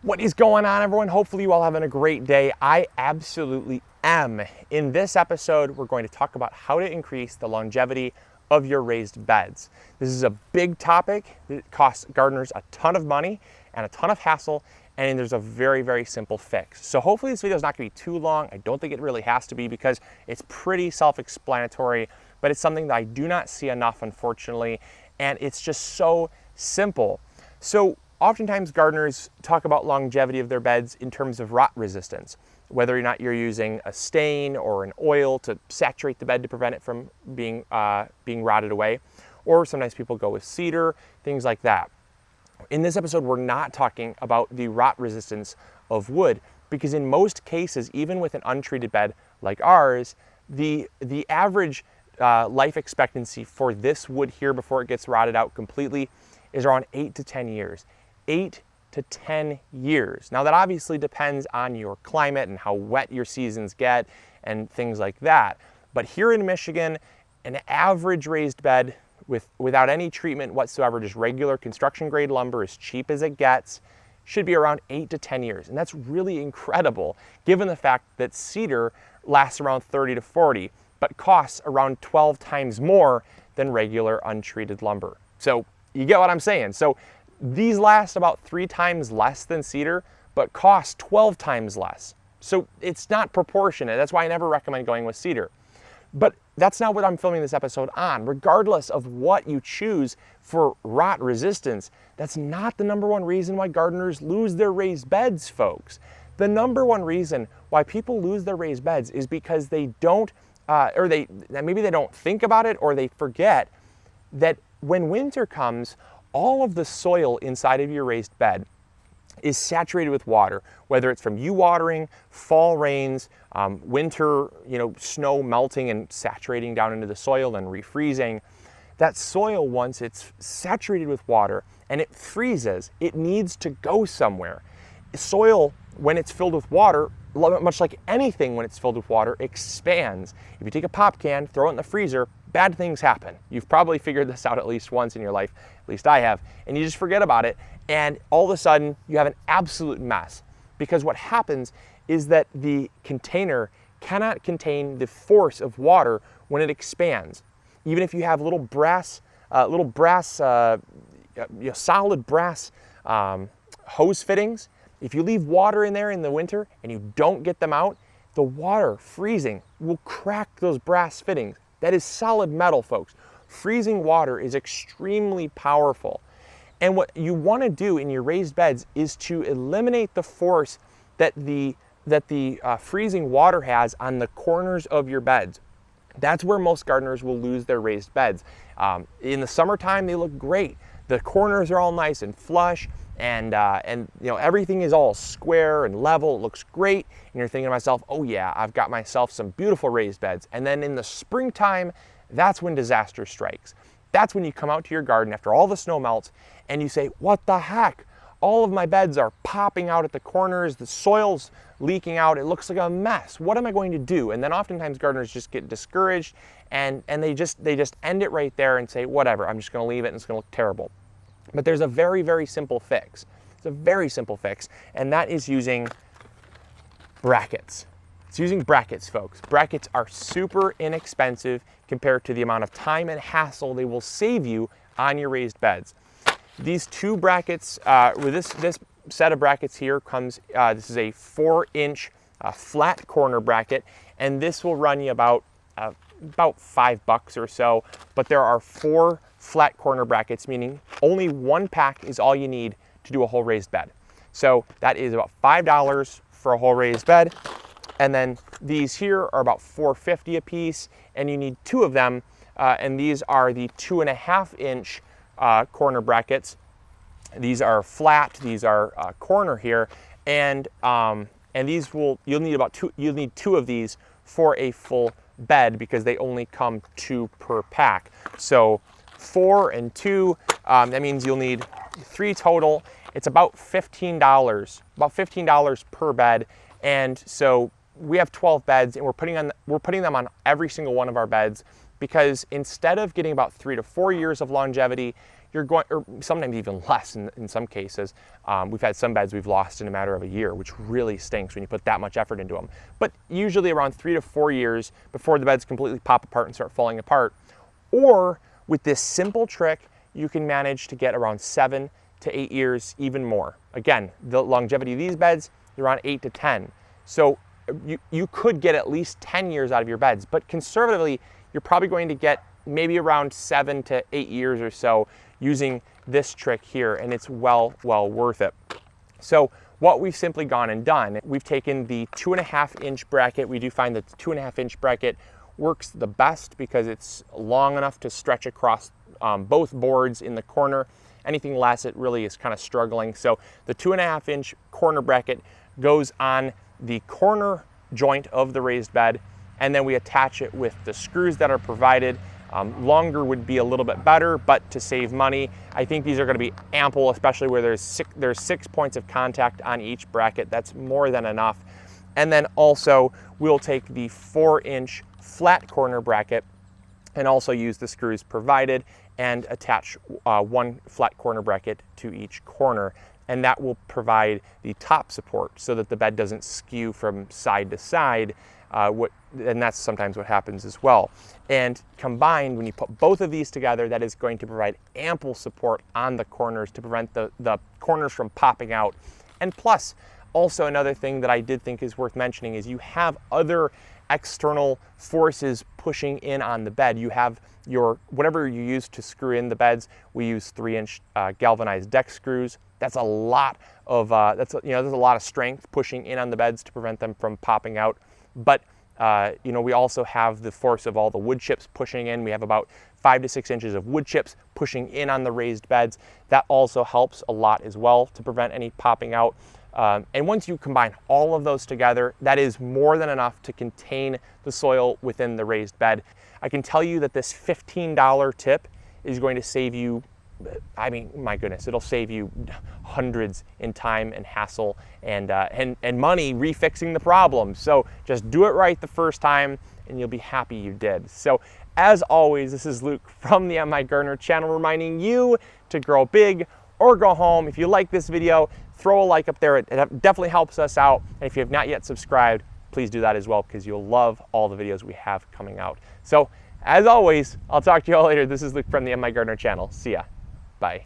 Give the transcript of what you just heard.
What is going on, everyone? Hopefully you all having a great day. I absolutely am. In this episode, we're going to talk about how to increase the longevity of your raised beds. This is a big topic that costs gardeners a ton of money and a ton of hassle, and there's a very, very simple fix. So hopefully this video is not going to be too long. I don't think it really has to be because it's pretty self-explanatory, but it's something that I do not see enough, unfortunately, and it's just so simple. So oftentimes gardeners talk about longevity of their beds in terms of rot resistance, whether or not you're using a stain or an oil to saturate the bed to prevent it from being rotted away, or sometimes people go with cedar, things like that. In this episode, we're not talking about the rot resistance of wood, because in most cases, even with an untreated bed like ours, the average life expectancy for this wood here before it gets rotted out completely is around 8 to 10 years. 8 to 10 years. Now that obviously depends on your climate and how wet your seasons get and things like that. But here in Michigan, an average raised bed without any treatment whatsoever, just regular construction grade lumber, as cheap as it gets, should be around 8 to 10 years. And that's really incredible given the fact that cedar lasts around 30 to 40, but costs around 12 times more than regular untreated lumber. So you get what I'm saying. So these last about 3 times less than cedar, but cost 12 times less. So it's not proportionate. That's why I never recommend going with cedar. But that's not what I'm filming this episode on. Regardless of what you choose for rot resistance, that's not the number one reason why gardeners lose their raised beds, folks. The number one reason why people lose their raised beds is because they don't, maybe they don't think about it, or they forget that when winter comes, all of the soil inside of your raised bed is saturated with water, whether it's from you watering, fall rains, winter, snow melting and saturating down into the soil and refreezing. That soil, once it's saturated with water and it freezes, it needs to go somewhere. Soil, when it's filled with water, much like anything when it's filled with water, expands. If you take a pop can, throw it in the freezer, bad things happen. You've probably figured this out at least once in your life, at least I have, and you just forget about it, and all of a sudden you have an absolute mess. Because what happens is that the container cannot contain the force of water when it expands. Even if you have solid brass hose fittings, if you leave water in there in the winter and you don't get them out, the water freezing will crack those brass fittings. That is solid metal, folks. Freezing water is extremely powerful. And what you want to do in your raised beds is to eliminate the force that the freezing water has on the corners of your beds. That's where most gardeners will lose their raised beds. In the summertime, they look great. The corners are all nice and flush, and everything is all square and level. It looks great, and you're thinking to myself, oh yeah, I've got myself some beautiful raised beds. And then in the springtime, that's when disaster strikes. That's when you come out to your garden after all the snow melts and you say, what the heck? All of my beds are popping out at the corners, the soil's leaking out, it looks like a mess. What am I going to do? And then oftentimes gardeners just get discouraged and they just end it right there and say, whatever, I'm just gonna leave it and it's gonna look terrible. But there's a very, very simple fix. It's a very simple fix, and that is using brackets. It's using brackets, folks. Brackets are super inexpensive compared to the amount of time and hassle they will save you on your raised beds. These two brackets, with this set of brackets here comes, this is a 4-inch flat corner bracket, and this will run you about $5 or so, but there are 4 flat corner brackets, meaning only one pack is all you need to do a whole raised bed. So that is about $5 for a whole raised bed. And then these here are about $4.50 a piece, and you need 2 of them. And these are the 2.5-inch corner brackets. These are flat, these are corner here. And you'll need 2 of these for a full bed because they only come 2 per pack. So 4 and 2, that means you'll need 3 total. It's about $15 per bed. And so we have 12 beds, and we're putting them on every single one of our beds, because instead of getting about 3 to 4 years of longevity, you're going, or sometimes even less in some cases. We've had some beds we've lost in a matter of a year, which really stinks when you put that much effort into them. But usually around 3 to 4 years before the beds completely pop apart and start falling apart. Or with this simple trick, you can manage to get around 7 to 8 years, even more. Again, the longevity of these beds is around 8 to 10. So you could get at least 10 years out of your beds, but conservatively, you're probably going to get maybe around 7 to 8 years or so using this trick here, and it's well worth it. So what we've simply gone and done, we've taken the 2.5-inch bracket. We do find that the 2.5-inch bracket works the best because it's long enough to stretch across both boards in the corner. Anything less, it really is kind of struggling. So the 2.5-inch corner bracket goes on the corner joint of the raised bed, and then we attach it with the screws that are provided. Longer would be a little bit better, but to save money, I think these are going to be ample, especially where there's 6 points of contact on each bracket. That's more than enough. And then also we'll take the 4-inch flat corner bracket and also use the screws provided and attach one flat corner bracket to each corner. And that will provide the top support so that the bed doesn't skew from side to side, and that's sometimes what happens as well. And combined, when you put both of these together, that is going to provide ample support on the corners to prevent the corners from popping out. And plus, also another thing that I did think is worth mentioning is you have other external forces pushing in on the bed. You have your, whatever you use to screw in the beds, we use 3-inch galvanized deck screws. That's a lot of, there's a lot of strength pushing in on the beds to prevent them from popping out. But we also have the force of all the wood chips pushing in. We have about 5 to 6 inches of wood chips pushing in on the raised beds. That also helps a lot as well to prevent any popping out. And once you combine all of those together, that is more than enough to contain the soil within the raised bed. I can tell you that this $15 tip is going to save you, I mean, my goodness, it'll save you hundreds in time and hassle and money refixing the problem. So just do it right the first time and you'll be happy you did. So as always, this is Luke from the MIgardener channel reminding you to grow big or go home. If you like this video, throw a like up there. It definitely helps us out. And if you have not yet subscribed, please do that as well because you'll love all the videos we have coming out. So as always, I'll talk to you all later. This is Luke from the MIgardener channel. See ya. Bye.